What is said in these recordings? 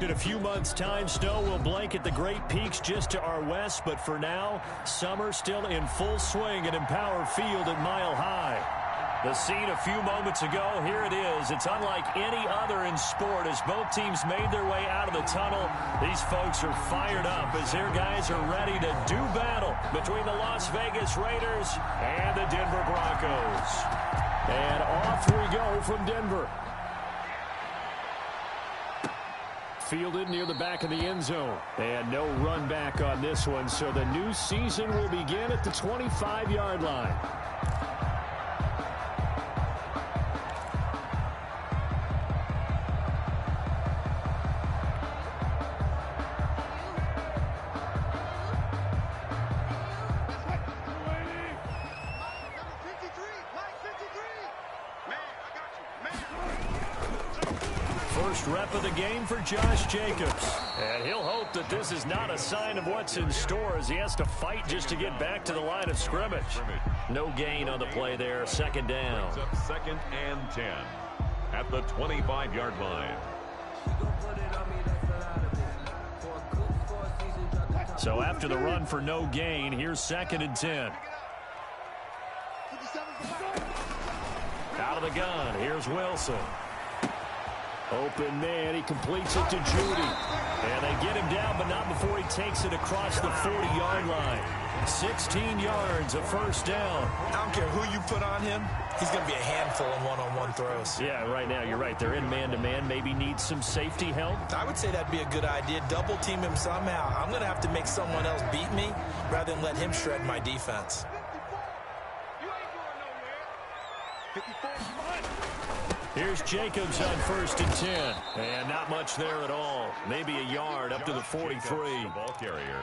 In a few months' time, snow will blanket the Great Peaks just to our west, but for now, summer still in full swing at Empower Field at Mile High. The scene a few moments ago, here it is. It's unlike any other in sport as both teams made their way out of the tunnel. These folks are fired up as their guys are ready to do battle between the Las Vegas Raiders and the Denver Broncos. And off we go from Denver. Fielded near the back of the end zone. And no run back on this one, so the new season will begin at the 25-yard line. First rep of the game for Josh Jacobs. And he'll hope that this is not a sign of what's in store as he has to fight just to get back to the line of scrimmage. No gain on the play there. Second down. Second and 10 at the 25-yard line. So after the run for no gain, here's second and 10. Out of the gun, here's Wilson. Open man, he completes it to Judy. And they get him down, but not before he takes it across the 40-yard line. 16 yards, a first down. I don't care who you put on him. He's going to be a handful in one-on-one throws. Yeah, right now, you're right. They're in man-to-man. Maybe needs some safety help. I would say that'd be a good idea. Double team him somehow. I'm going to have to make someone else beat me rather than let him shred my defense. Here's Jacobs on first and 10. And not much there at all. Maybe a yard up to the 43. Ball carrier.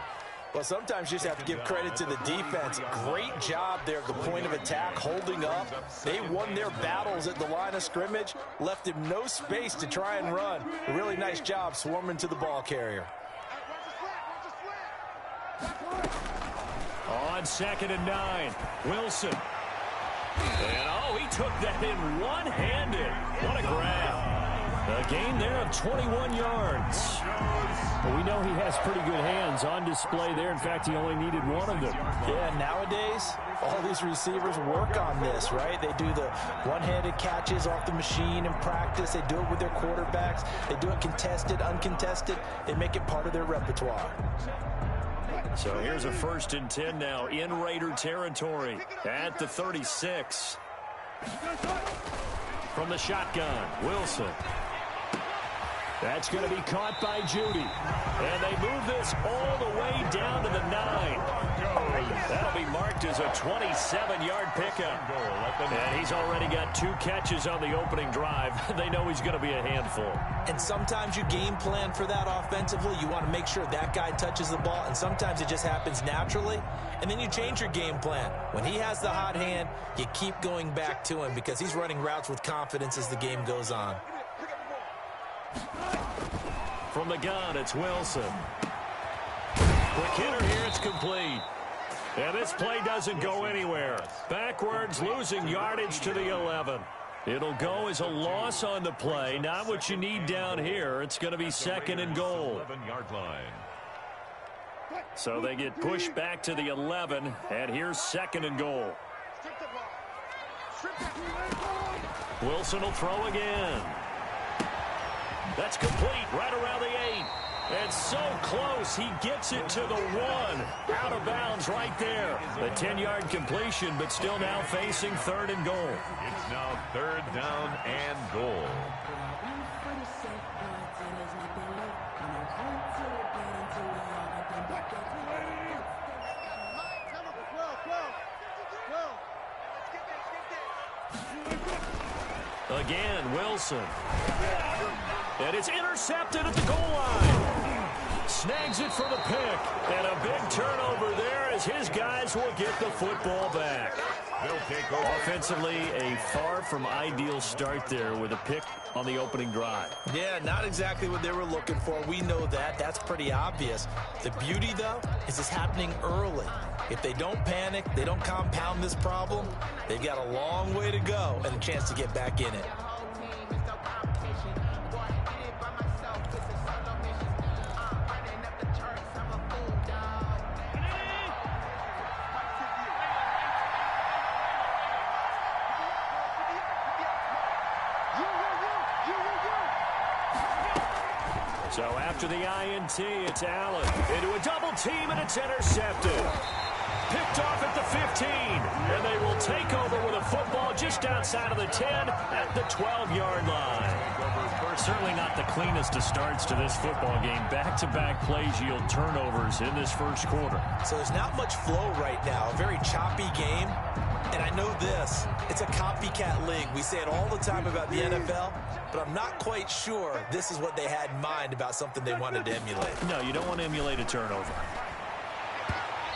Well, sometimes you just have to give credit to the defense. Great job there at the point of attack, holding up. They won their battles at the line of scrimmage, left him no space to try and run. A really nice job swarming to the ball carrier. On second and 9, Wilson. And, oh, he took that in one-handed. What a grab. A gain there of 21 yards. Well, we know he has pretty good hands on display there. In fact, he only needed one of them. Yeah, nowadays, all these receivers work on this, right? They do the one-handed catches off the machine in practice. They do it with their quarterbacks. They do it contested, uncontested. They make it part of their repertoire. So here's a first and 10 now in Raider territory at the 36. From the shotgun, Wilson. That's going to be caught by Judy. And they move this all the way down to the 9. That'll be marked as a 27-yard pickup. And he's already got 2 catches on the opening drive. They know he's going to be a handful. And sometimes you game plan for that offensively. You want to make sure that guy touches the ball. And sometimes it just happens naturally. And then you change your game plan. When he has the hot hand, you keep going back to him because he's running routes with confidence as the game goes on. From the gun, it's Wilson. Quick hitter here, it's complete. And this play doesn't go anywhere. Backwards, losing yardage to the 11. It'll go as a loss on the play. Not what you need down here. It's going to be second and goal. 11-yard line. So they get pushed back to the 11, and here's second and goal. Wilson will throw again. That's complete right around the 8. And so close, he gets it to the 1. Out of bounds right there. The 10-yard completion, but still now facing third and goal. It's now third down and goal. Again, Wilson. And it's intercepted at the goal line. Snags it for the pick. And a big turnover there as his guys will get the football back. They'll take over. Offensively, a far from ideal start there with a pick on the opening drive. Yeah, not exactly what they were looking for. We know that. That's pretty obvious. The beauty, though, is it's happening early. If they don't panic, they don't compound this problem, they've got a long way to go and a chance to get back in it. So after the INT, it's Allen into a double team, and it's intercepted. Picked off at the 15, and they will take over with a football just outside of the 10 at the 12-yard line. Certainly not the cleanest of starts to this football game. Back-to-back plays yield turnovers in this first quarter. So there's not much flow right now. A very choppy game. And I know this. It's a copycat league. We say it all the time about the NFL, but I'm not quite sure this is what they had in mind about something they wanted to emulate. No, you don't want to emulate a turnover.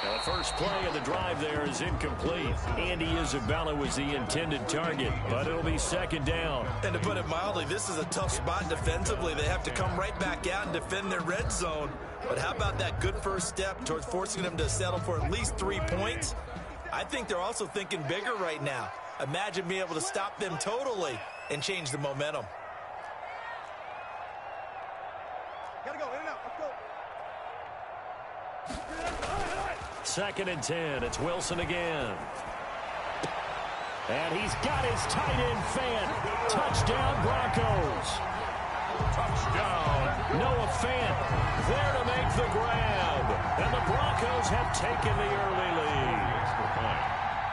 Now the first play of the drive there is incomplete. Andy Isabella was the intended target, but it'll be second down. And to put it mildly, this is a tough spot defensively. They have to come right back out and defend their red zone. But how about that good first step towards forcing them to settle for at least 3 points? I think they're also thinking bigger right now. Imagine being able to stop them totally and change the momentum. Gotta go, in and out, let's go. Second and 10. It's Wilson again. And he's got his tight end fan. Touchdown, Broncos. Touchdown. Noah Fant there to make the grab. And the Broncos have taken the early lead.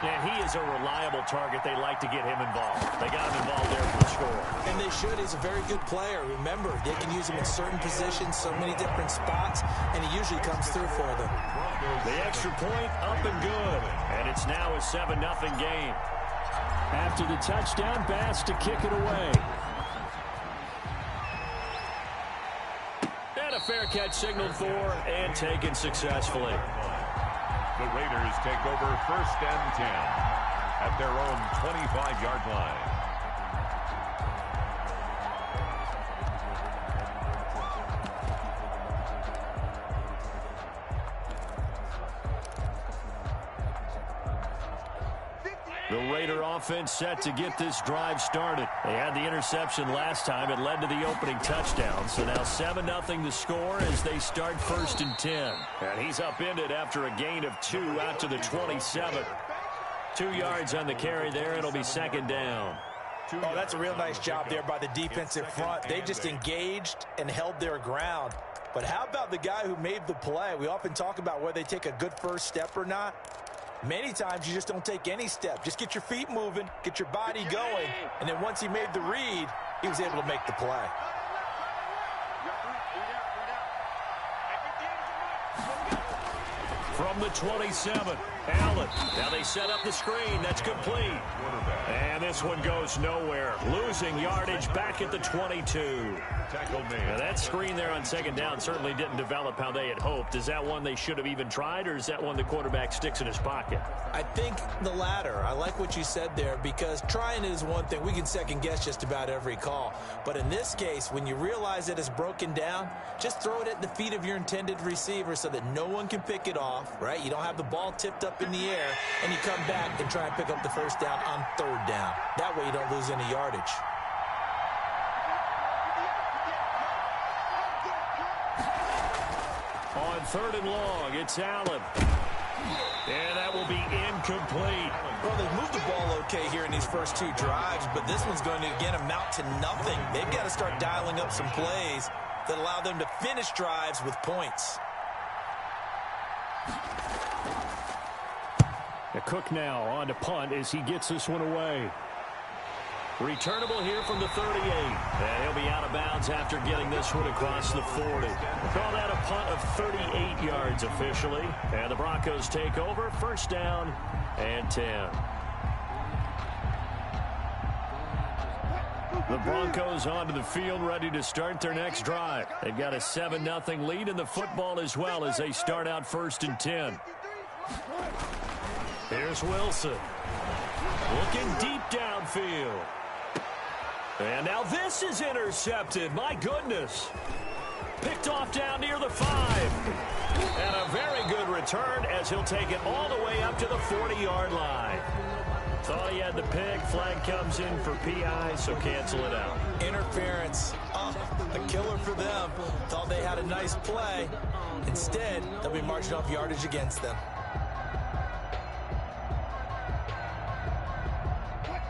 And he is a reliable target. They like to get him involved. They got him involved there for the score. And they should. He's a very good player. Remember, they can use him in certain positions, so many different spots, and he usually comes through for them. The extra point up and good. And it's now a 7-0 game. After the touchdown, Bass to kick it away. And a fair catch signaled for and taken successfully. The Raiders take over 1st and 10 at their own 25-yard line. The Raider offense set to get this drive started. They had the interception last time. It led to the opening touchdown. So now 7-0 the score as they start 1st and 10. And he's upended after a gain of 2 out to the 27. 2 yards on the carry there. It'll be second down. Oh, that's a real nice job there by the defensive front. They just engaged and held their ground. But how about the guy who made the play? We often talk about whether they take a good first step or not. Many times you just don't take any step. Just get your feet moving, get your body going, and then once he made the read, he was able to make the play. From the 27, Allen. Now they set up the screen. That's complete. And this one goes nowhere. Losing yardage back at the 22. Now that screen there on second down certainly didn't develop how they had hoped. Is that one they should have even tried, or is that one the quarterback sticks in his pocket? I think the latter. I like what you said there, because trying it is one thing. We can second guess just about every call. But in this case, when you realize it is broken down, just throw it at the feet of your intended receiver so that no one can pick it off, right? You don't have the ball tipped up in the air, and you come back and try and pick up the first down on third down. That way you don't lose any yardage. On 3rd and long, it's Allen. And that will be incomplete. Well, they've moved the ball okay here in these first 2 drives, but this one's going to, again, amount to nothing. They've got to start dialing up some plays that allow them to finish drives with points. Cook now on to punt as he gets this one away. Returnable here from the 38. And he'll be out of bounds after getting this one across the 40. Call that a punt of 38 yards officially. And the Broncos take over. First down and 10. The Broncos onto the field, ready to start their next drive. They've got a 7-0 lead in the football as well as they start out 1st and 10. Here's Wilson. Looking deep downfield. And now this is intercepted. My goodness. Picked off down near the 5. And a very good return as he'll take it all the way up to the 40-yard line. Thought he had the pick. Flag comes in for PI, so cancel it out. Interference. A killer for them. Thought they had a nice play. Instead, they'll be marching off yardage against them.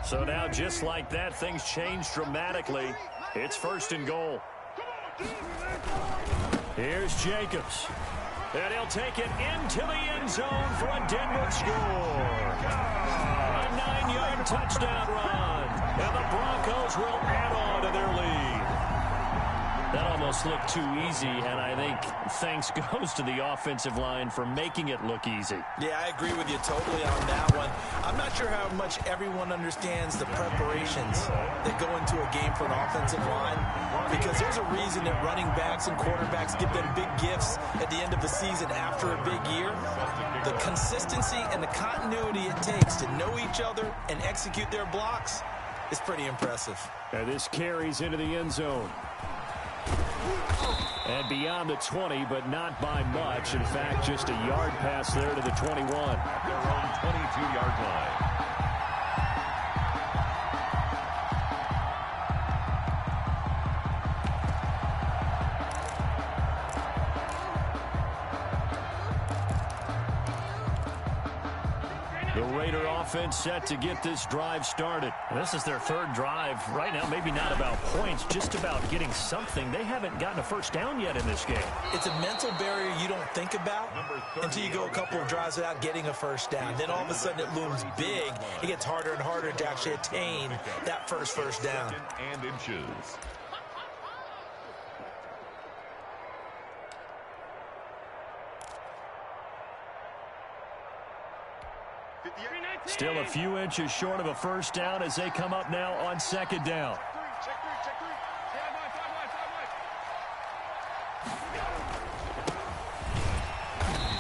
So now, just like that, things change dramatically. It's 1st and goal. Here's Jacobs. And he'll take it into the end zone for a Denver score. A 9-yard touchdown run. And the Broncos will add on to their lead. That almost looked too easy, and I think thanks goes to the offensive line for making it look easy. Yeah, I agree with you totally on that one. I'm not sure how much everyone understands the preparations that go into a game for an offensive line, because there's a reason that running backs and quarterbacks get them big gifts at the end of the season after a big year. The consistency and the continuity it takes to know each other and execute their blocks is pretty impressive. And this carries into the end zone. And beyond the 20, but not by much. In fact, just a yard pass there to the 21. At their own 22-yard line. The Raider offense set to get this drive started. This is their third drive. Right now, maybe not about points, just about getting something. They haven't gotten a first down yet in this game. It's a mental barrier you don't think about until you go a couple of drives without getting a first down. Then all of a sudden it looms big. It gets harder and harder to actually attain that first down. And inches. Still a few inches short of a first down as they come up now on second down.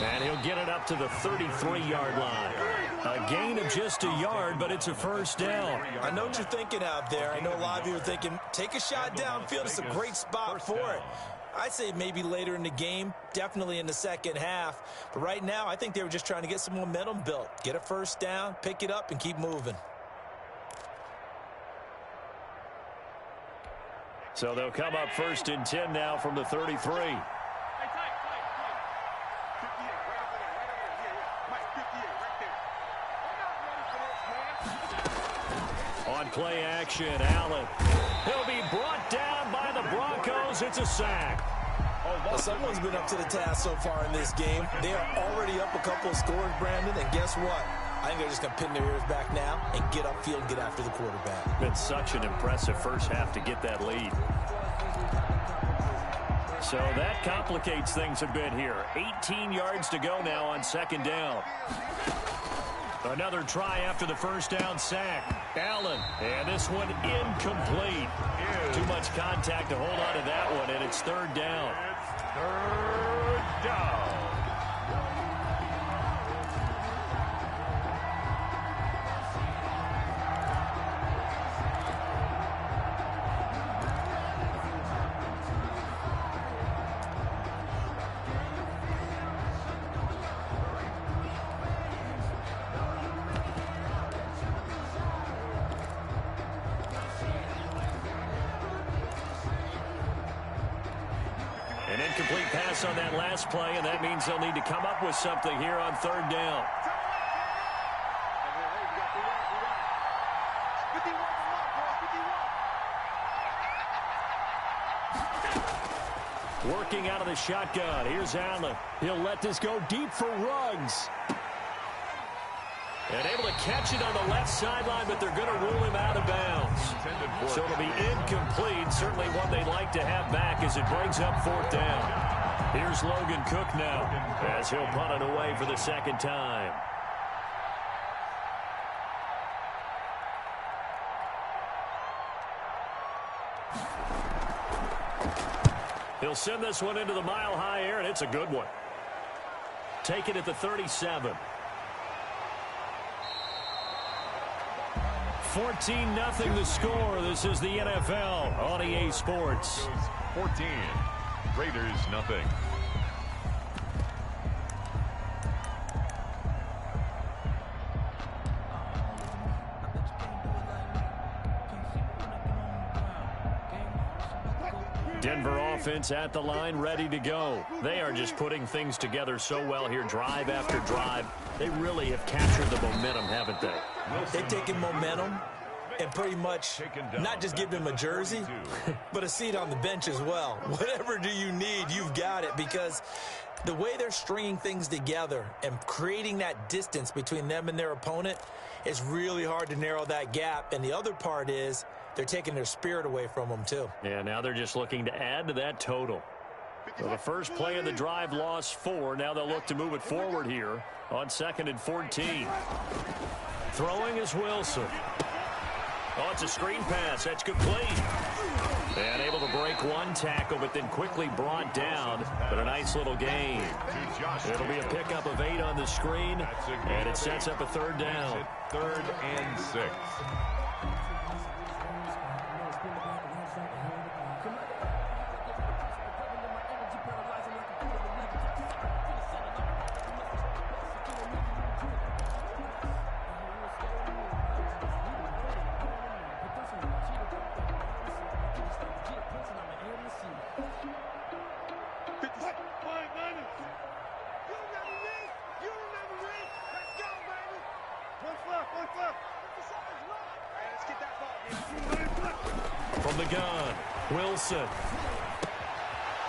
And he'll get it up to the 33-yard line. A gain of just a yard, but it's a first down. I know what you're thinking out there. I know a lot of you are thinking, take a shot downfield. It's a great spot for it. I'd say maybe later in the game, definitely in the second half. But right now, I think they were just trying to get some momentum built. Get a first down, pick it up, and keep moving. So they'll come up first and 10 now from the 33. On play action, Allen. He'll be brought down by the Broncos. It's a sack. Well, someone's been up to the task so far in this game. They are already up a couple of scores, Brandon, and guess what? I think they're just going to pin their ears back now and get upfield and get after the quarterback. Been such an impressive first half to get that lead. So that complicates things a bit here. 18 yards to go now on second down. Another try after the first down sack. Allen, and this one incomplete. Too much contact to hold on to that one, and it's third down. Third down. An incomplete pass on that last play, and that means they'll need to come up with something here on third down. Working out of the shotgun. Here's Allen. He'll let this go deep for Ruggs. And able to catch it on the left sideline, but they're going to rule him out of bounds. So it'll be incomplete. Certainly one they'd like to have back as it brings up fourth down. Here's Logan Cook now as he'll punt it away for the second time. He'll send this one into the mile-high air, and it's a good one. Take it at the 37. 14-0 the score. This is the NFL on EA Sports. 14. Raiders nothing. Denver offense at the line, ready to go. They are just putting things together so well here, drive after drive. They really have captured the momentum, haven't they? They've taken momentum and pretty much not just give him a jersey, but a seat on the bench as well. Whatever do you need, you've got it, because the way they're stringing things together and creating that distance between them and their opponent is really hard to narrow that gap. And the other part is they're taking their spirit away from them too. Yeah, now they're just looking to add to that total. So the first play of the drive lost 4. Now they'll look to move it forward here on 2nd and 14. Throwing is Wilson. Oh, it's a screen pass. That's complete. And able to break one tackle, but then quickly brought down. But a nice little gain. It'll be a pickup of 8 on the screen, and it sets up a 3rd down. 3rd and 6. From the gun, Wilson.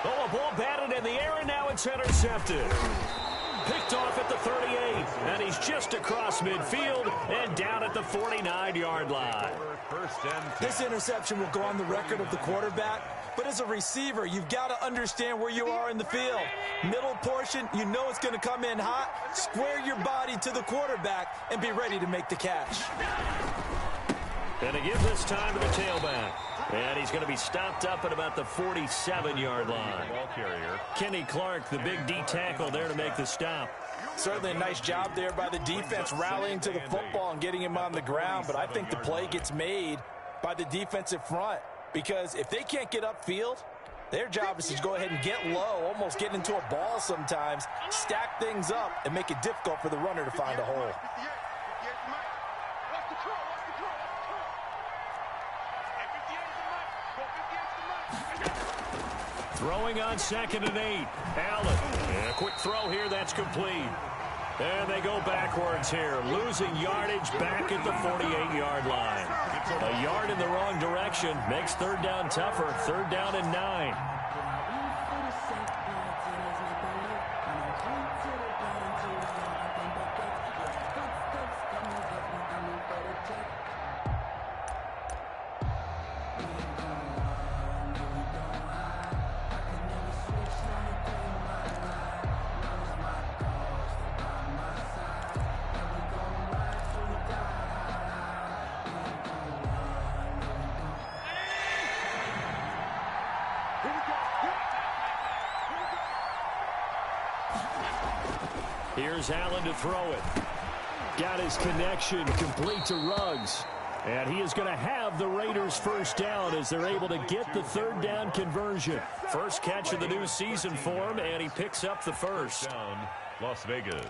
Oh, a ball batted in the air, and now it's intercepted. Picked off at the 38, and he's just across midfield and down at the 49-yard line. This interception will go on the record of the quarterback, but as a receiver, you've got to understand where you are in the field. Middle portion, you know it's going to come in hot. Square your body to the quarterback and be ready to make the catch. And to give this time to the tailback. And he's going to be stopped up at about the 47-yard line. Ball carrier. Kenny Clark, the big D tackle there to make the stop. Certainly a nice job there by the defense rallying to the football and getting him on the ground, but I think the play gets made by the defensive front, because if they can't get upfield, their job is to go ahead and get low, almost get into a ball sometimes, stack things up, and make it difficult for the runner to find a hole. Throwing on 2nd and 8. Allen. And a quick throw here. That's complete. And they go backwards here. Losing yardage back at the 48-yard line. A yard in the wrong direction makes 3rd down tougher. 3rd down and 9. Here's Allen to throw it. Got his connection complete to Ruggs. And he is going to have the Raiders' first down as they're able to get the 3rd down conversion. First catch of the new season for him, and he picks up the first. Down, Las Vegas.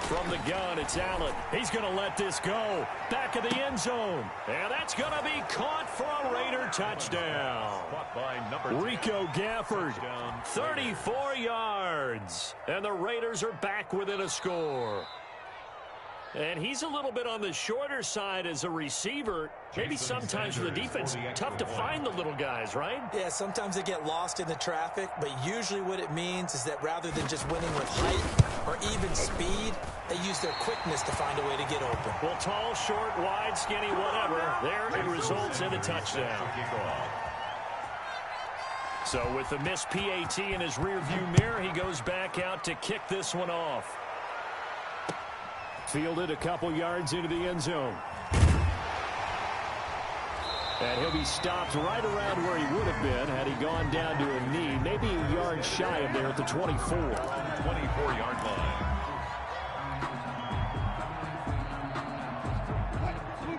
From the gun, it's Allen. He's going to let this go. Back of the end zone. And that's going to be caught for a Raider touchdown. Rico Gafford, 34 yards. And the Raiders are back within a score. And he's a little bit on the shorter side as a receiver. Maybe sometimes for the defense, tough to find the little guys, right? Yeah, sometimes they get lost in the traffic, but usually what it means is that rather than just winning with height or even speed, they use their quickness to find a way to get open. Well, tall, short, wide, skinny, whatever, there it results in a touchdown. So with the missed PAT in his rearview mirror, he goes back out to kick this one off. Fielded a couple yards into the end zone. And he'll be stopped right around where he would have been had he gone down to a knee, maybe a yard shy of there at the 24. 24-yard line.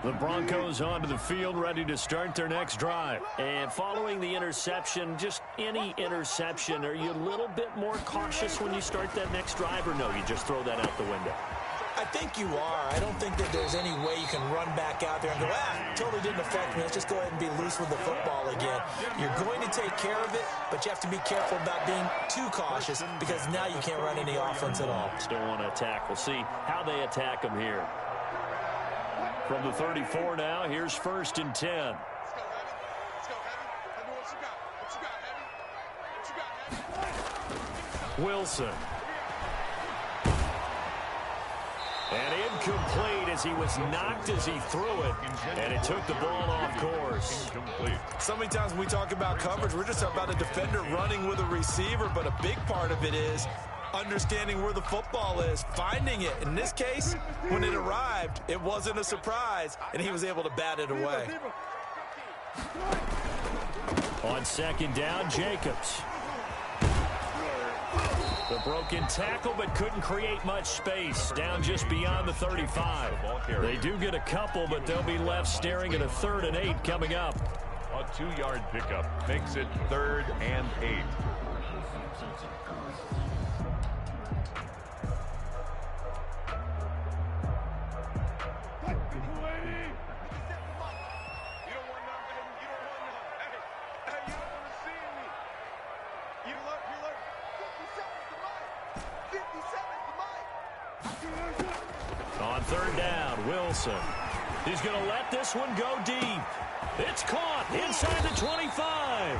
The Broncos onto the field, ready to start their next drive. And following the interception, just any interception, are you a little bit more cautious when you start that next drive, or no, you just throw that out the window? I think you are. I don't think that there's any way you can run back out there and go, totally didn't affect me. Let's just go ahead and be loose with the football again. You're going to take care of it, but you have to be careful about being too cautious because now you can't run any offense at all. Still want to attack. We'll see how they attack them here. From the 34 now, here's 1st and 10. Let's go, Heavy. Heavy, what you got? Heavy? Wilson. And incomplete as he was knocked as he threw it, and it took the ball off course. So many times when we talk about coverage, we're just talking about a defender running with a receiver, but a big part of it is understanding where the football is, finding it. In this case, when it arrived, it wasn't a surprise, and he was able to bat it away. On 2nd down, Jacobs. The broken tackle, but couldn't create much space. Down just beyond the 35. They do get a couple, but they'll be left staring at a 3rd and 8 coming up. A 2-yard pickup makes it 3rd and 8. On 3rd down, Wilson. He's going to let this one go deep. It's caught inside the 25.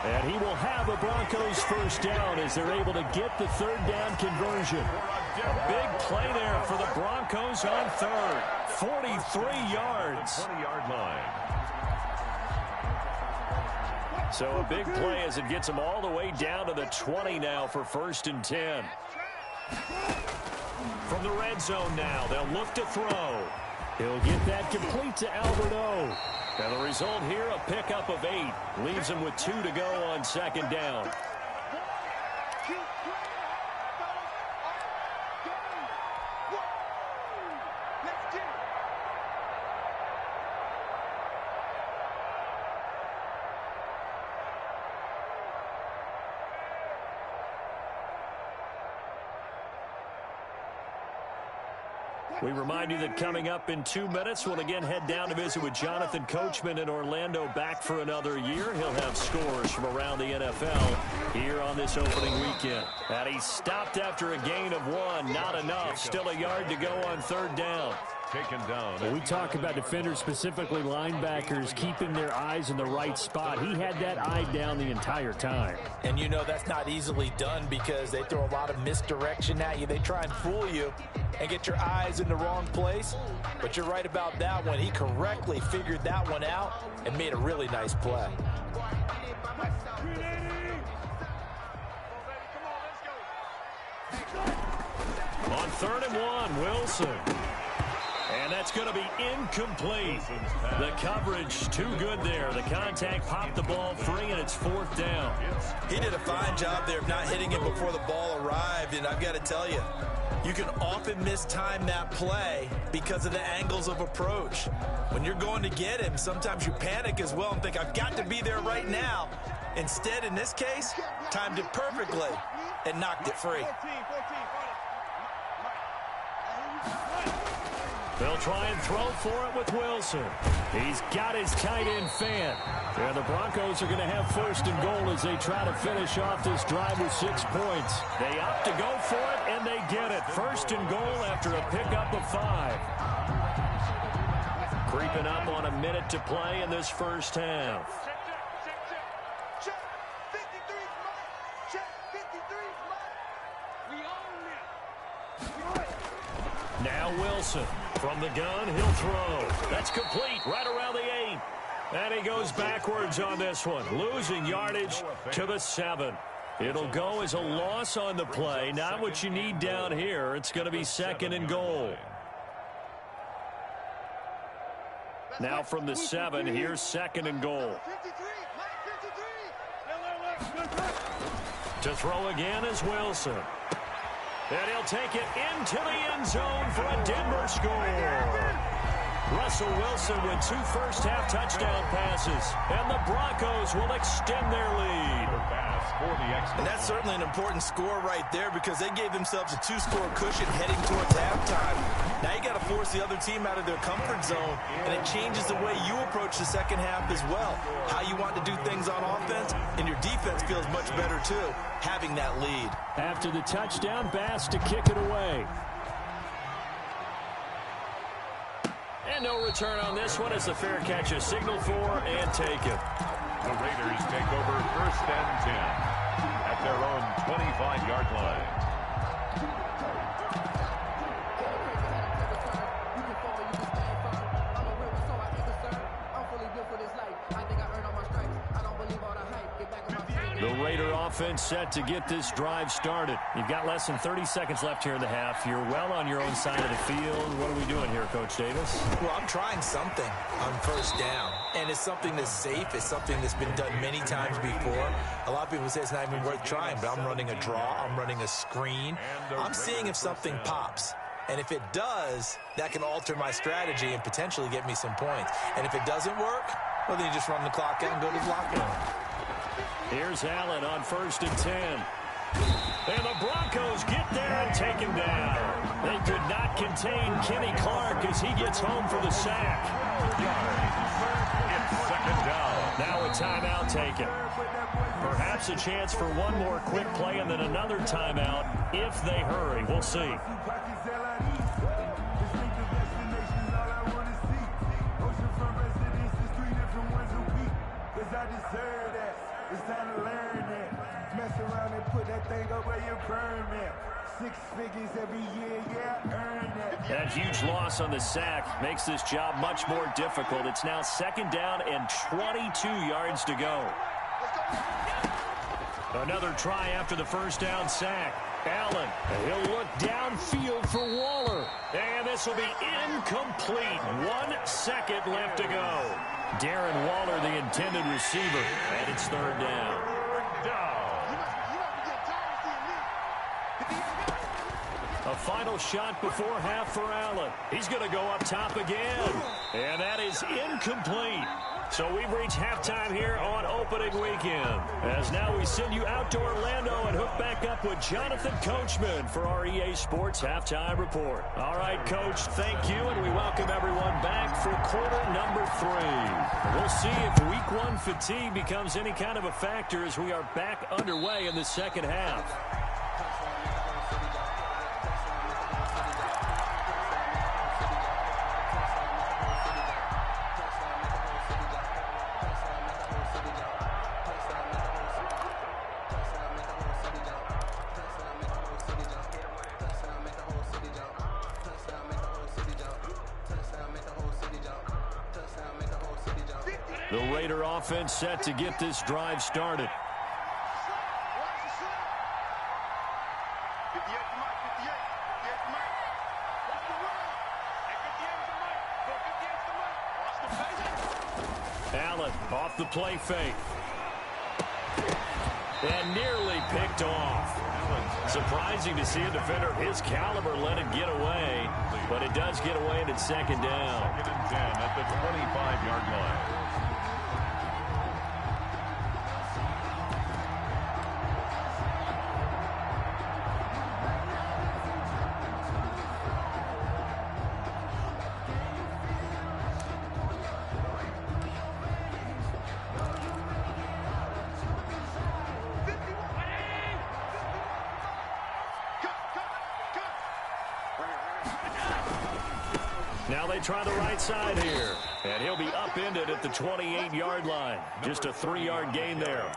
And he will have a Broncos 1st down as they're able to get the 3rd down conversion. A big play there for the Broncos on 3rd. 43 yards. 20-yard line. So a big play as it gets them all the way down to the 20 now for 1st and 10. From the red zone now, they'll look to throw. He'll get that complete to Alberto. And the result here, a pickup of 8. Leaves him with 2 to go on 2nd down. We remind you that coming up in 2 minutes, we'll again head down to visit with Jonathan Coachman in Orlando, back for another year. He'll have scores from around the NFL here on this opening weekend. And he stopped after a gain of 1. Not enough. Still a yard to go on 3rd down. Taken down. Well, we talk about defenders, specifically linebackers, keeping their eyes in the right spot. He had that eye down the entire time. And you know that's not easily done because they throw a lot of misdirection at you. They try and fool you and get your eyes in the wrong place. But you're right about that one. He correctly figured that one out and made a really nice play. On 3rd and 1, Wilson. And that's going to be incomplete. The coverage too good there. The contact popped the ball free, and it's 4th down. He did a fine job there of not hitting it before the ball arrived, and I've got to tell you, you can often mistime that play because of the angles of approach. When you're going to get him, sometimes you panic as well and think, I've got to be there right now. Instead, in this case, timed it perfectly and knocked it free. They'll try and throw for it with Wilson. He's got his tight end fan. And the Broncos are going to have 1st and goal as they try to finish off this drive with 6 points. They opt to go for it, and they get it. 1st and goal after a pickup of 5. Creeping up on a minute to play in this first half. Now Wilson. From the gun, he'll throw. That's complete right around the 8. And he goes backwards on this one, losing yardage to the 7. It'll go as a loss on the play. Not what you need down here. It's going to be 2nd and goal. Now from the 7, here's 2nd and goal. To throw again is Wilson. And he'll take it into the end zone for a Denver score. Russell Wilson with 2 first-half touchdown passes. And the Broncos will extend their lead. And that's certainly an important score right there because they gave themselves a 2-score cushion heading towards halftime. Now you got to force the other team out of their comfort zone, and it changes the way you approach the second half as well. How you want to do things on offense, and your defense feels much better too, having that lead. After the touchdown, Bass to kick it away. And no return on this one as the fair catch is signaled for and taken. The Raiders take over 1st and 10 at their own 25-yard line. The Raider offense set to get this drive started. You've got less than 30 seconds left here in the half. You're well on your own side of the field. What are we doing here, Coach Davis? Well, I'm trying something on 1st down, and it's something that's safe. It's something that's been done many times before. A lot of people say it's not even worth trying, but I'm running a draw. I'm running a screen. I'm seeing if something pops. And if it does, that can alter my strategy and potentially get me some points. And if it doesn't work, well, then you just run the clock out and go to the locker room. Here's Allen on 1st and 10. And the Broncos get there and take him down. They could not contain Kenny Clark as he gets home for the sack. It's 2nd down. Now a timeout taken. Perhaps a chance for one more quick play and then another timeout if they hurry. We'll see. It's time to learn that. Mess around and put that thing up where you burn that. 6 figures every year, yeah, earn that. That huge loss on the sack makes this job much more difficult. It's now 2nd down and 22 yards to go. Another try after the 1st down sack. Allen, he'll look downfield for Waller. And this will be incomplete. 1 second left to go. Darren Waller, the intended receiver, and it's 3rd down. A final shot before half for Allen. He's going to go up top again. And that is incomplete. So we've reached halftime here on opening weekend. As now we send you out to Orlando and hook back up with Jonathan Coachman for our EA Sports Halftime Report. All right, Coach, thank you, and we welcome everyone back for quarter number 3. We'll see if week 1 fatigue becomes any kind of a factor as we are back underway in the second half. The Raider offense set to get this drive started. Allen off the play fake. And nearly picked off. Surprising to see a defender of his caliber let it get away, but it does get away and it's 2nd down. 2nd and 10 at the 25-yard line. Now they try the right side here. And he'll be upended at the 28-yard line. Just a 3-yard gain there.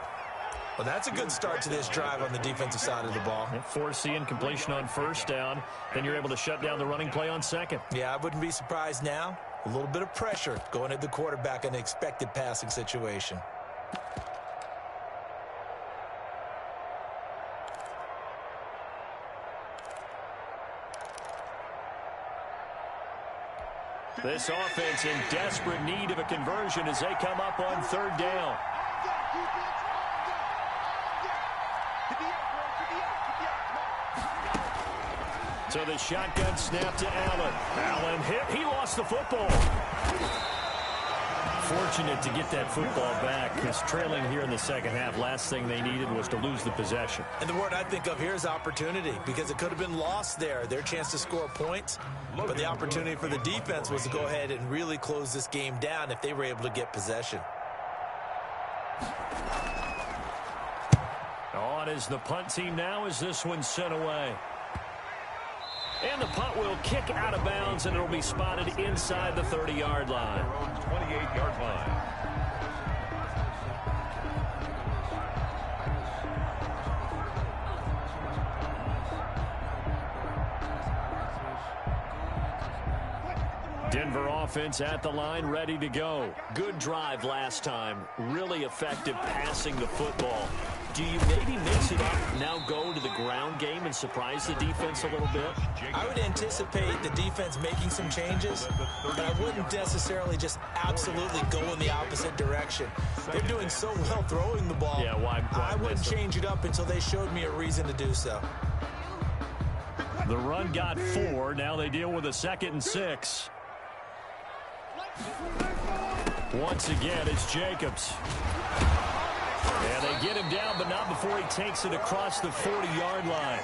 Well, that's a good start to this drive on the defensive side of the ball. Forcing incompletion on 1st down. Then you're able to shut down the running play on 2nd. Yeah, I wouldn't be surprised now. A little bit of pressure going at the quarterback in an expected passing situation. This offense in desperate need of a conversion as they come up on 3rd down. So the shotgun snap to Allen. Allen hit. He lost the football. Fortunate to get that football back, because trailing here in the second half, last thing they needed was to lose the possession. And the word I think of here is opportunity, because it could have been lost there. Their chance to score points, but the opportunity for the defense was to go ahead and really close this game down if they were able to get possession. On is the punt team now as this one's sent away. And the punt will kick out of bounds, and it'll be spotted inside the 30-yard line. 28-yard line. Denver offense at the line, ready to go. Good drive last time. Really effective passing the football. Do you maybe mix it up, now go to the ground game and surprise the defense a little bit? I would anticipate the defense making some changes, but I wouldn't necessarily just absolutely go in the opposite direction. They're doing so well throwing the ball. Yeah, why I wouldn't change it up until they showed me a reason to do so. The run got 4. Now they deal with a 2nd and 6. Once again, it's Jacobs. And they get him down, but not before he takes it across the 40-yard line.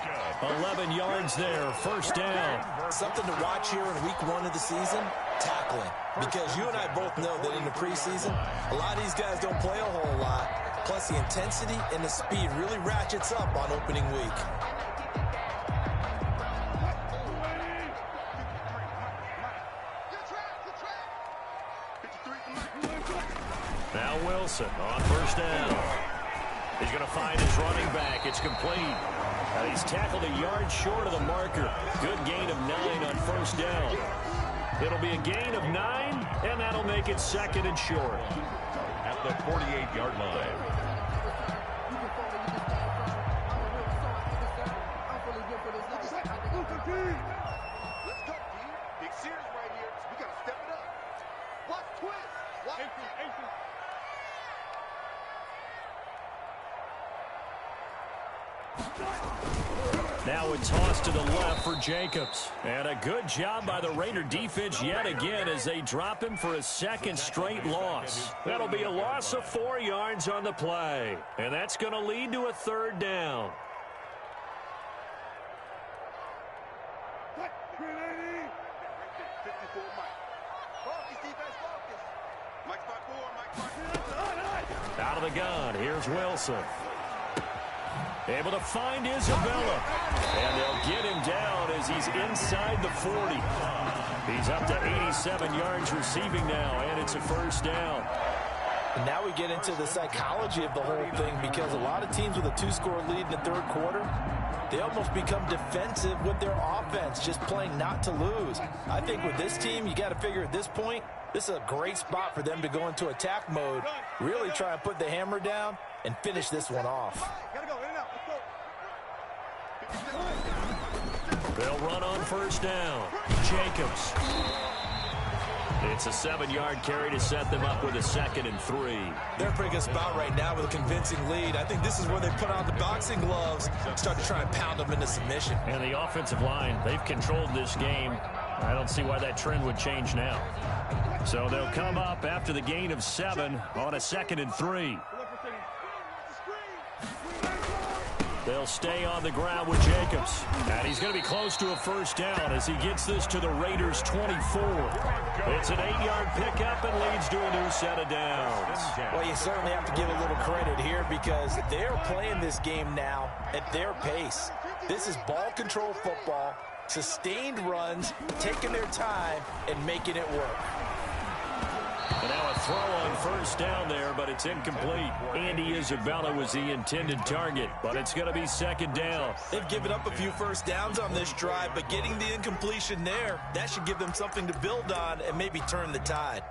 11 yards there, first down. Something to watch here in week 1 of the season, tackling. Because you and I both know that in the preseason, a lot of these guys don't play a whole lot. Plus, the intensity and the speed really ratchets up on opening week. Now Wilson on first down. He's going to find his running back. It's complete. And he's tackled a yard short of the marker. Good gain of 9 on first down. It'll be a gain of 9, and that'll make it 2nd and short. At the 48-yard line. Let's go, D. Big series right here. We got to step it up. Watch twist. Watch Now a toss to the left for Jacobs. And a good job by the Raider defense yet again as they drop him for a 2nd straight loss. That'll be a loss of 4 yards on the play. And that's going to lead to a 3rd down. Out of the gun, here's Wilson. Able to find Isabella. And they'll get him down as he's inside the 40. He's up to 87 yards receiving now, and it's a first down. And now we get into the psychology of the whole thing, because a lot of teams with a 2-score lead in the 3rd quarter, they almost become defensive with their offense, just playing not to lose. I think with this team, you got to figure at this point, this is a great spot for them to go into attack mode, really try and put the hammer down and finish this one off. They'll run on first down. Jacobs. It's a 7-yard carry to set them up with a 2nd and 3. They're a pretty good spot right now with a convincing lead. I think this is where they put on the boxing gloves and start to try and pound them into submission. And the offensive line, they've controlled this game. I don't see why that trend would change now. So they'll come up after the gain of 7 on a 2nd and 3. They'll stay on the ground with Jacobs. And he's going to be close to a first down as he gets this to the Raiders' 24. It's an 8-yard pickup and leads to a new set of downs. Well, you certainly have to give a little credit here, because they're playing this game now at their pace. This is ball control football, sustained runs, taking their time, and making it work. And now a throw on first down there, but it's incomplete. Andy Isabella was the intended target, but it's going to be 2nd down. They've given up a few first downs on this drive, but getting the incompletion there, that should give them something to build on and maybe turn the tide.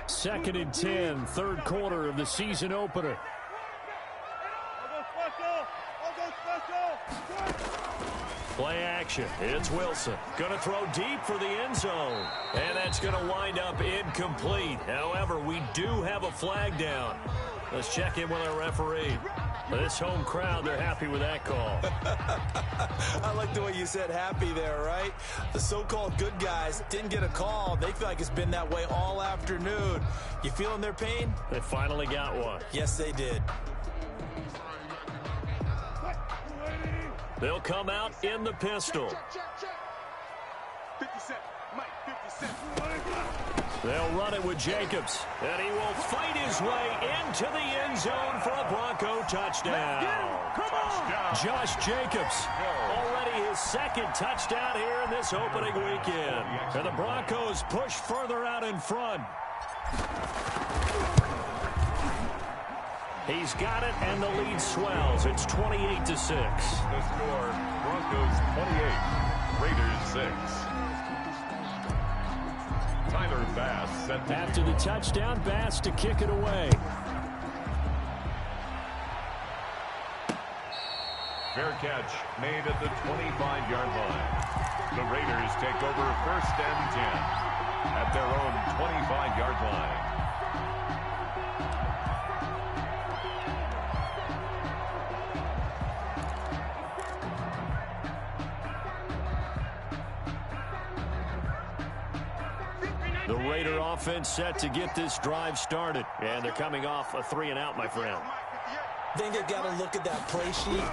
Second and 10, 3rd quarter of the season opener. Play action. It's Wilson. Going to throw deep for the end zone. And that's going to wind up incomplete. However, we do have a flag down. Let's check in with our referee. This home crowd, they're happy with that call. I like the way you said happy there, right? The so-called good guys didn't get a call. They feel like it's been that way all afternoon. You feeling their pain? They finally got one. Yes, they did. They'll come out in the pistol. 50 Cent. Mike, 50 Cent. They'll run it with Jacobs. And he will fight his way into the end zone for a Bronco touchdown. Josh Jacobs, already his second touchdown here in this opening weekend. And the Broncos push further out in front. He's got it, and the lead swells. It's 28-6. The score, Broncos 28, Raiders 6. Tyler Bass set the After the touchdown, Bass to kick it away. fair catch made at the 25-yard line. The Raiders take over 1st and 10 at their own 25-yard line. The Raider offense set to get this drive started. And they're coming off a 3-and-out, my friend. I think they've got to look at that play sheet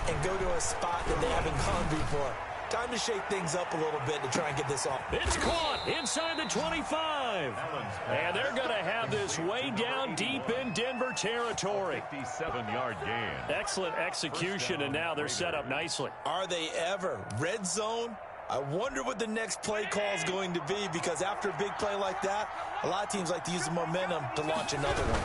and go to a spot that they haven't gone before. Time to shake things up a little bit to try and get this off. It's caught inside the 25. And they're going to have this way down deep in Denver territory. 57-yard gain. Excellent execution, and now they're set up nicely. Are they ever? Red zone? I wonder what the next play call is going to be, because after a big play like that, a lot of teams like to use the momentum to launch another one.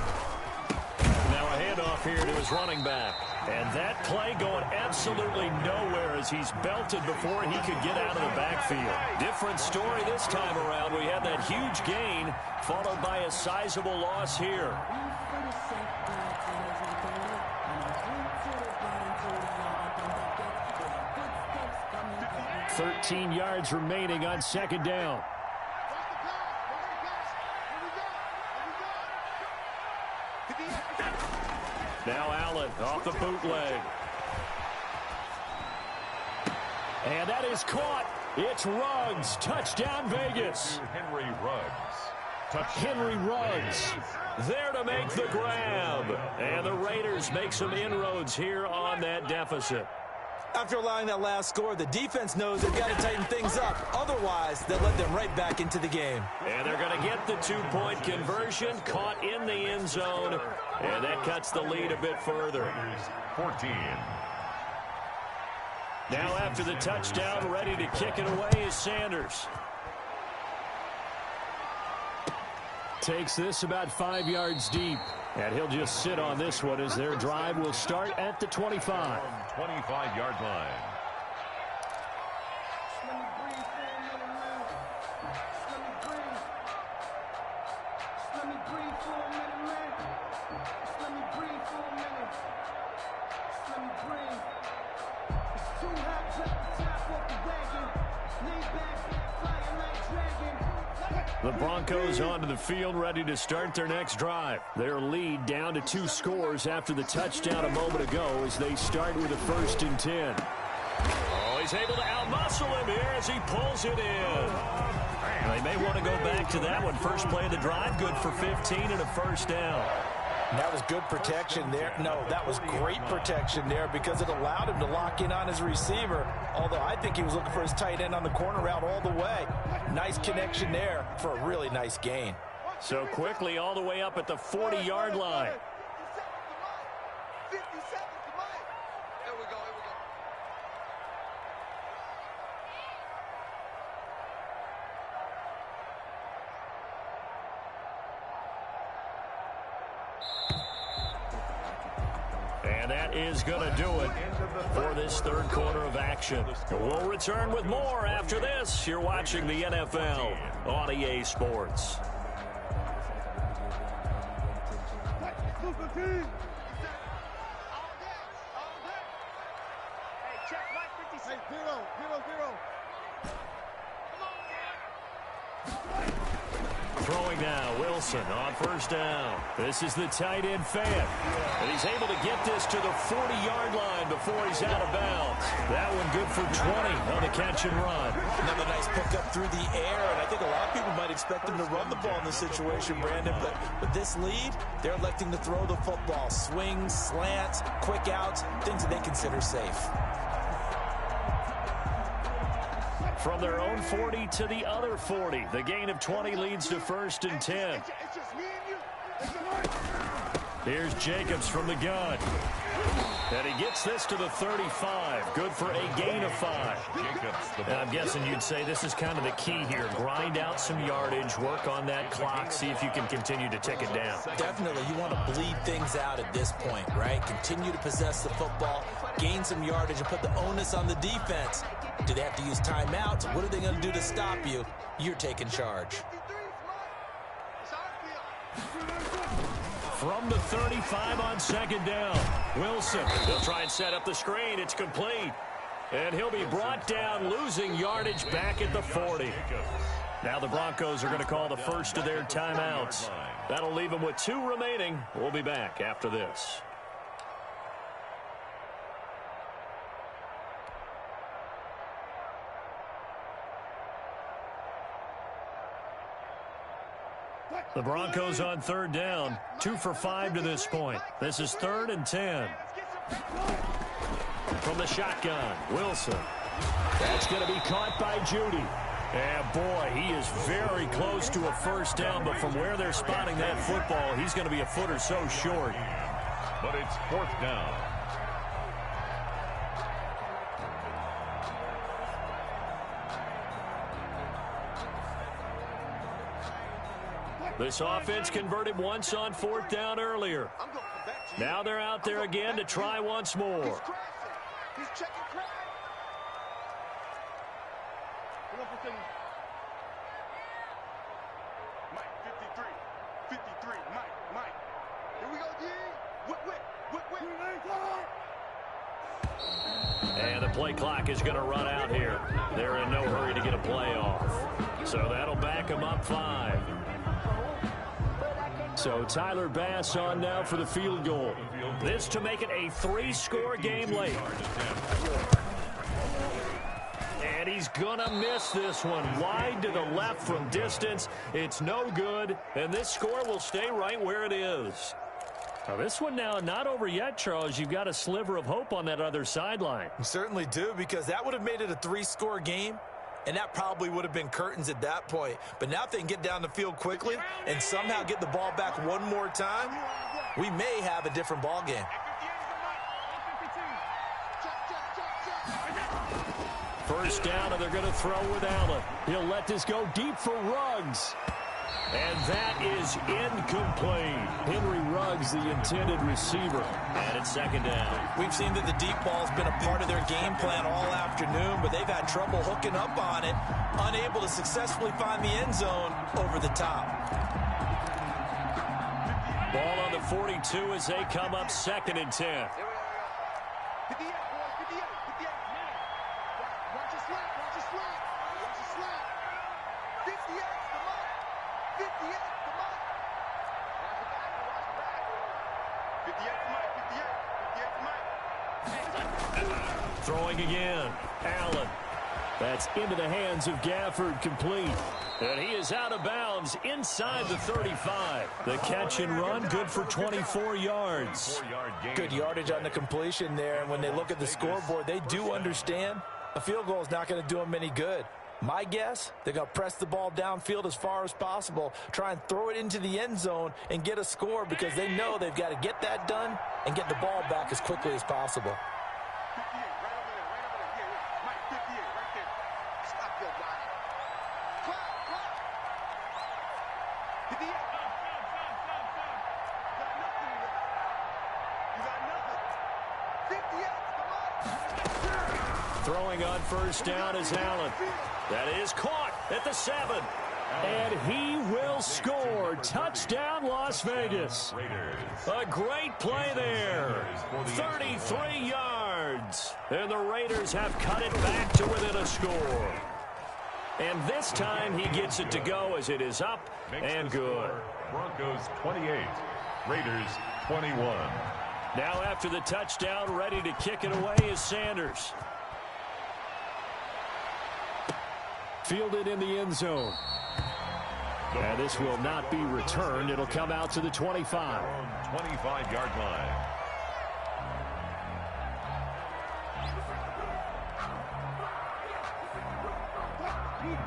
Now a handoff here to his running back. And that play going absolutely nowhere as he's belted before he could get out of the backfield. Different story this time around. We had that huge gain followed by a sizable loss here. 13 yards remaining on 2nd down. Now Allen off the bootleg. And that is caught. It's Ruggs. Touchdown, Vegas. Henry Ruggs. Henry Ruggs there to make the grab. And the Raiders make some inroads here on that deficit. After allowing that last score, the defense knows they've got to tighten things up. Otherwise, they'll let them right back into the game. And they're going to get the 2-point conversion, caught in the end zone, and that cuts the lead a bit further. 14. Now after the touchdown, ready to kick it away is Sanders. Takes this about 5 yards deep. And he'll just sit on this one as their drive will start at the 25. 25-yard line. The Broncos onto the field, ready to start their next drive. Their lead down to 2 scores after the touchdown a moment ago as they start with a 1st and 10. Oh, he's able to outmuscle him here as he pulls it in. They may want to go back to that one. First play of the drive, good for 15 and a 1st down. That was good protection there. No, that was great protection there because it allowed him to lock in on his receiver, although I think he was looking for his tight end on the corner route all the way. Nice connection there for a really nice gain. So quickly all the way up at the 40-yard line. 50 seconds to Mike. Here we go, here we go. And that is going to do it for this 3rd quarter of action. We'll return with more after this. You're watching the NFL on EA Sports. Throwing now, Wilson on first down. This is the tight end fan. And he's able to get this to the 40-yard line before he's out of bounds. That one good for 20 on the catch and run. Another nice pickup through the air, and I think a lot of people might expect him to run the ball in this situation, Brandon, but with this lead, they're electing to throw the football. Swings, slants, quick outs, things that they consider safe. From their own 40 to the other 40. The gain of 20 leads to 1st and 10. Here's Jacobs from the gun. And he gets this to the 35. Good for a gain of 5. And I'm guessing you'd say this is kind of the key here. Grind out some yardage, work on that clock, see if you can continue to tick it down. Definitely. You want to bleed things out at this point, right? Continue to possess the football, gain some yardage, and put the onus on the defense. Do they have to use timeouts? What are they going to do to stop you? You're taking charge. From the 35 on 2nd down, Wilson. He'll try and set up the screen. It's complete. And he'll be brought down, losing yardage back at the 40. Now the Broncos are going to call the first of their timeouts. That'll leave them with 2 remaining. We'll be back after this. The Broncos on 3rd down, 2 for 5 to this point. This is 3rd and 10. From the shotgun, Wilson. That's going to be caught by Judy. And boy, he is very close to a first down, but from where they're spotting that football, he's going to be a foot or so short. But it's 4th down. This offense converted once on 4th down earlier. Now they're out there again to try once more. He's checking crack. Mike, 53, Mike. Here we go, D. And the play clock is going to run out here. They're in no hurry to get a play off. So that'll back them up 5. So Tyler Bass on now for the field goal. This to make it a 3-score game late. And he's going to miss this one. Wide to the left from distance. It's no good. And this score will stay right where it is. Now this one now not over yet, Charles. You've got a sliver of hope on that other sideline. You certainly do, because that would have made it a 3-score game. And that probably would have been curtains at that point. But now if they can get down the field quickly and somehow get the ball back one more time, we may have a different ball game. First down, and they're going to throw with Allen. He'll let this go deep for Ruggs. And that is incomplete. Henry Ruggs, the intended receiver. And it's 2nd down. We've seen that the deep ball's been a part of their game plan all afternoon, but they've had trouble hooking up on it, unable to successfully find the end zone over the top. Ball on the 42 as they come up 2nd and 10. Throwing again. Allen. That's into the hands of Gafford, complete. And he is out of bounds inside the 35. The catch and run, good for 24 yards. Good yardage on the completion there. And when they look at the scoreboard, they do understand a field goal is not going to do them any good. My guess, they're going to press the ball downfield as far as possible, try and throw it into the end zone and get a score, because they know they've got to get that done and get the ball back as quickly as possible. Throwing on first down is Allen. That is caught at the 7. And he will score. Touchdown, Las Vegas. A great play there. 33 yards. And the Raiders have cut it back to within a score. And this time he gets it to go as it is up and good. Broncos 28, Raiders 21. Now after the touchdown, ready to kick it away is Sanders. Fielded in the end zone. And this will not be returned. It'll come out to the 25. 25-yard line.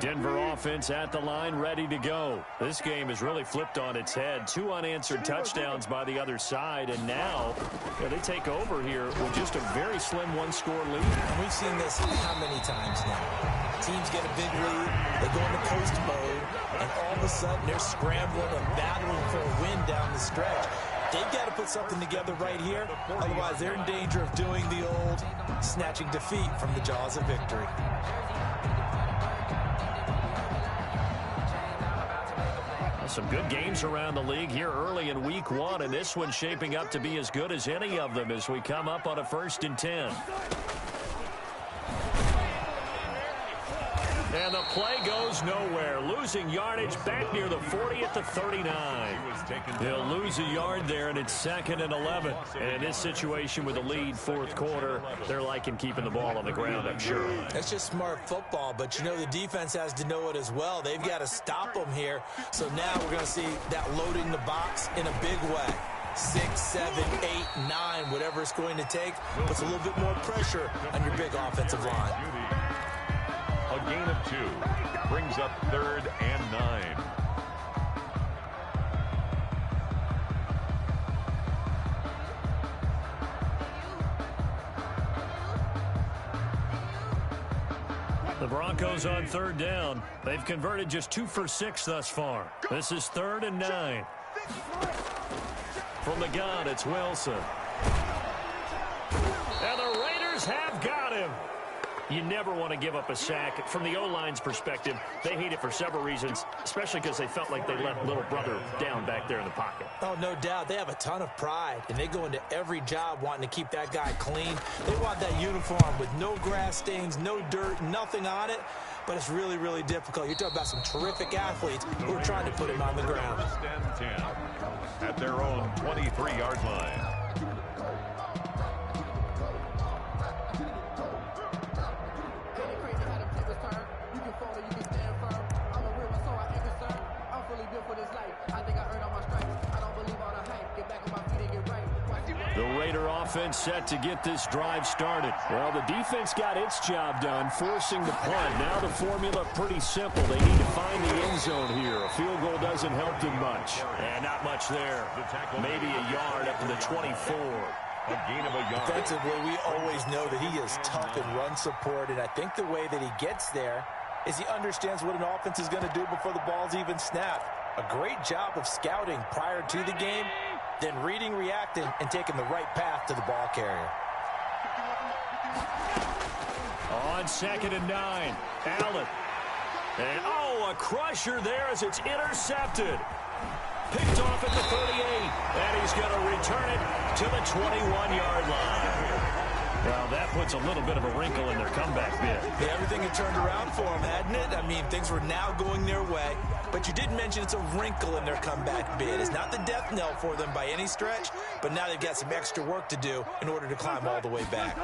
Denver offense at the line, ready to go. This game is really flipped on its head. 2 unanswered touchdowns by the other side, and now they take over here with just a very slim one-score lead. And we've seen this how many times now? Teams get a big lead, they go into coast mode, and all of a sudden they're scrambling and battling for a win down the stretch. They've got to put something together right here, otherwise they're in danger of doing the old snatching defeat from the jaws of victory. Some good games around the league here early in week 1, and this one's shaping up to be as good as any of them as we come up on a 1st and 10. And the play goes nowhere. Losing yardage back near the 40 at the 39. He'll lose a yard there, and it's 2nd and 11. And in this situation with a lead 4th quarter, they're liking keeping the ball on the ground, I'm sure. That's just smart football, but you know the defense has to know it as well. They've got to stop them here. So now we're going to see that loading the box in a big way. 6, 7, 8, 9, whatever it's going to take, puts a little bit more pressure on your big offensive line. A gain of 2 brings up 3rd and 9. The Broncos on 3rd down. They've converted just 2 for 6 thus far. This is 3rd and 9. From the gun, it's Wilson. And the Raiders have got him. You never want to give up a sack. From the O-line's perspective, they hate it for several reasons, especially because they felt like they let little brother down back there in the pocket. Oh, no doubt. They have a ton of pride, and they go into every job wanting to keep that guy clean. They want that uniform with no grass stains, no dirt, nothing on it, but it's really, really difficult. You're talking about some terrific athletes who are trying to put him on the ground. 1st and 10 at their own 23-yard line. The Raider offense set to get this drive started. Well, the defense got its job done, forcing the punt. Now the formula pretty simple. They need to find the end zone here. A field goal doesn't help them much. And not much there. Maybe a yard up to the 24. A gain of a yard. Defensively, we always know that he is tough in run support, and I think the way that he gets there is he understands what an offense is going to do before the ball's even snapped. A great job of scouting prior to the game, then reading, reacting, and taking the right path to the ball carrier. On 2nd and 9, Allen. And, a crusher there as it's intercepted. Picked off at the 38, and he's going to return it to the 21-yard line. Well, that puts a little bit of a wrinkle in their comeback bid. Yeah, everything had turned around for them, hadn't it? I mean, things were now going their way. But you did mention it's a wrinkle in their comeback bid. It's not the death knell for them by any stretch, but now they've got some extra work to do in order to climb all the way back.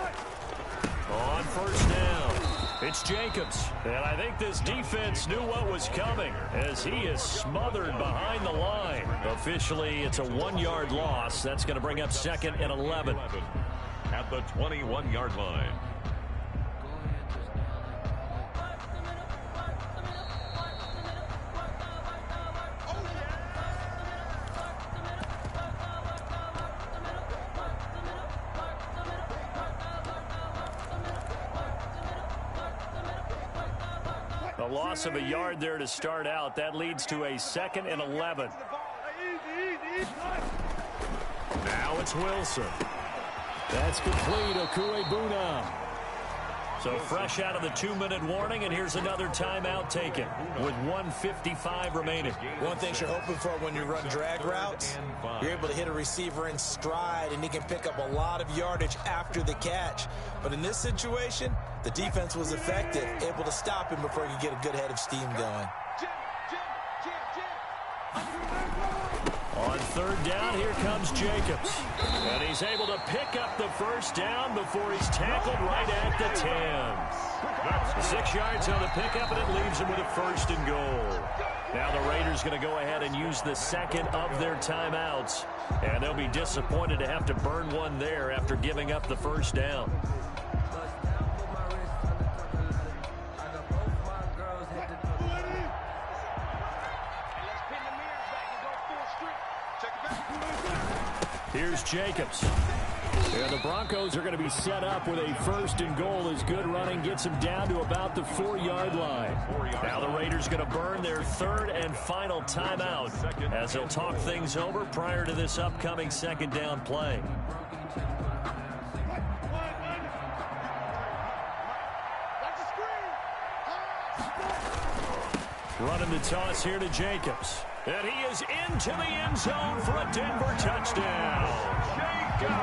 On 1st down, it's Jacobs. And I think this defense knew what was coming as he is smothered behind the line. Officially, it's a 1-yard loss. That's going to bring up 2nd and 11. At the 21-yard line. A loss of a yard there to start out. That leads to a 2nd and 11. Now it's Wilson. That's complete. Okuebuna. So fresh out of the 2-minute warning, and here's another timeout taken with 1:55 remaining. One thing you're hoping for when you run drag routes, you're able to hit a receiver in stride, and he can pick up a lot of yardage after the catch. But in this situation, the defense was effective, able to stop him before he could get a good head of steam going. On third down, here comes Jacobs. And he's able to pick up the first down before he's tackled right at the 10. 6 yards on the pickup, and it leaves him with a 1st and goal. Now the Raiders going to go ahead and use the second of their timeouts. And they'll be disappointed to have to burn one there after giving up the first down. Here's Jacobs. And the Broncos are going to be set up with a 1st and goal as good running gets them down to about the 4-yard line. Now the Raiders going to burn their 3rd and final timeout as they'll talk things over prior to this upcoming 2nd down play. Running the toss here to Jacobs. And he is into the end zone for a Denver touchdown.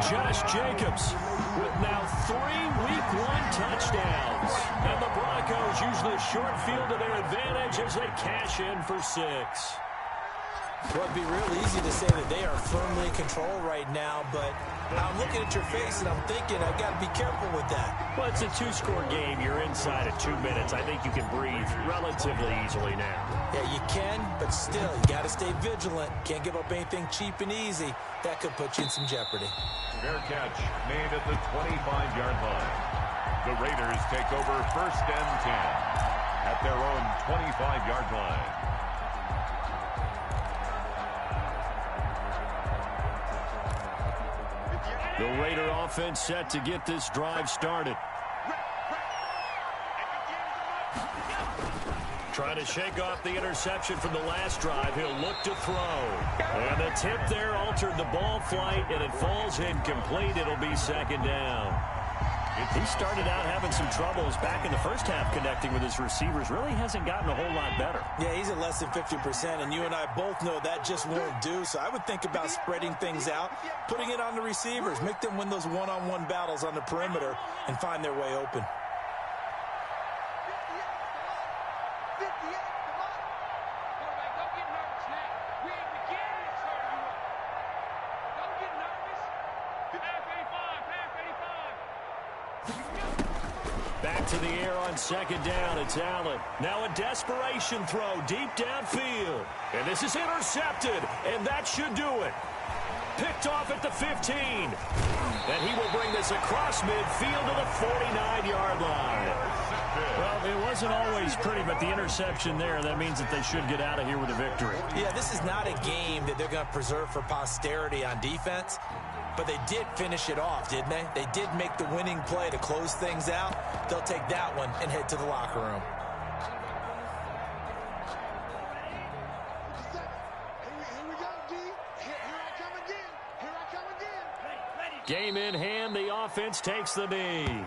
Josh Jacobs with now 3 Week 1 touchdowns. And the Broncos use the short field to their advantage as they cash in for 6. Well, it'd be real easy to say that they are firmly in control right now, but I'm looking at your face and I'm thinking I've got to be careful with that. Well, it's a 2-score game. You're inside of 2 minutes. I think you can breathe relatively easily now. Yeah, you can, but still, you got to stay vigilant. Can't give up anything cheap and easy. That could put you in some jeopardy. Fair catch made at the 25-yard line. The Raiders take over 1st and 10 at their own 25-yard line. The Raider offense set to get this drive started. Trying to shake off the interception from the last drive. He'll look to throw. And the tip there altered the ball flight, and it falls incomplete. It'll be 2nd down. He started out having some troubles back in the first half connecting with his receivers. Really hasn't gotten a whole lot better. Yeah, he's at less than 50%, and you and I both know that just won't do. So I would think about spreading things out, putting it on the receivers, make them win those one-on-one battles on the perimeter and find their way open. Back to the air on 2nd down. It's Allen. Now a desperation throw deep downfield. And this is intercepted. And that should do it. Picked off at the 15. And he will bring this across midfield to the 49-yard line. Well, it wasn't always pretty, but the interception there, that means that they should get out of here with a victory. Yeah, this is not a game that they're going to preserve for posterity on defense. But they did finish it off, didn't they? They did make the winning play to close things out. They'll take that one and head to the locker room. Here we go, D. Here I come again. Here I come again. Game in hand, the offense takes the knee.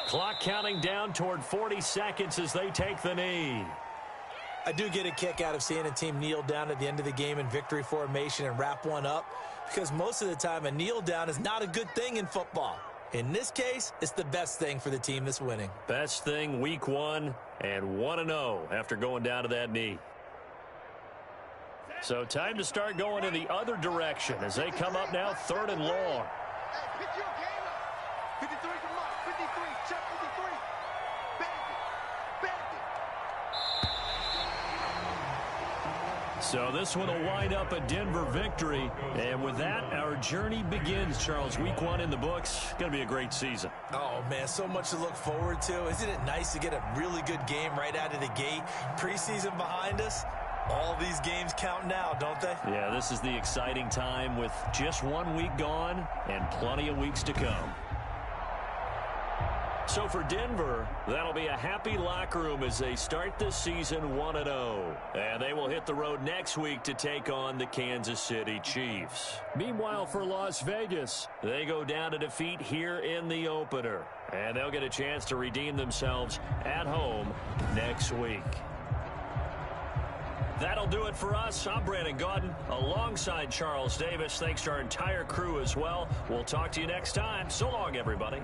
Clock counting down toward 40 seconds as they take the knee. I do get a kick out of seeing a team kneel down at the end of the game in victory formation and wrap one up, because most of the time a kneel down is not a good thing in football. In this case, it's the best thing for the team that's winning. Best thing Week 1 and 1-0 after going down to that knee. So time to start going in the other direction as they come up now 3rd and long. Hey, pick your game up. 53 from Mark. 53. Check 53. Bandit. So this one will wind up a Denver victory. And with that, our journey begins, Charles. Week 1 in the books. Going to be a great season. Oh, man, so much to look forward to. Isn't it nice to get a really good game right out of the gate? Preseason behind us. All these games count now, don't they? Yeah, this is the exciting time with just 1 week gone and plenty of weeks to come. So for Denver, that'll be a happy locker room as they start this season 1-0. And they will hit the road next week to take on the Kansas City Chiefs. Meanwhile, for Las Vegas, they go down to defeat here in the opener. And they'll get a chance to redeem themselves at home next week. That'll do it for us. I'm Brandon Gaudin alongside Charles Davis. Thanks to our entire crew as well. We'll talk to you next time. So long, everybody.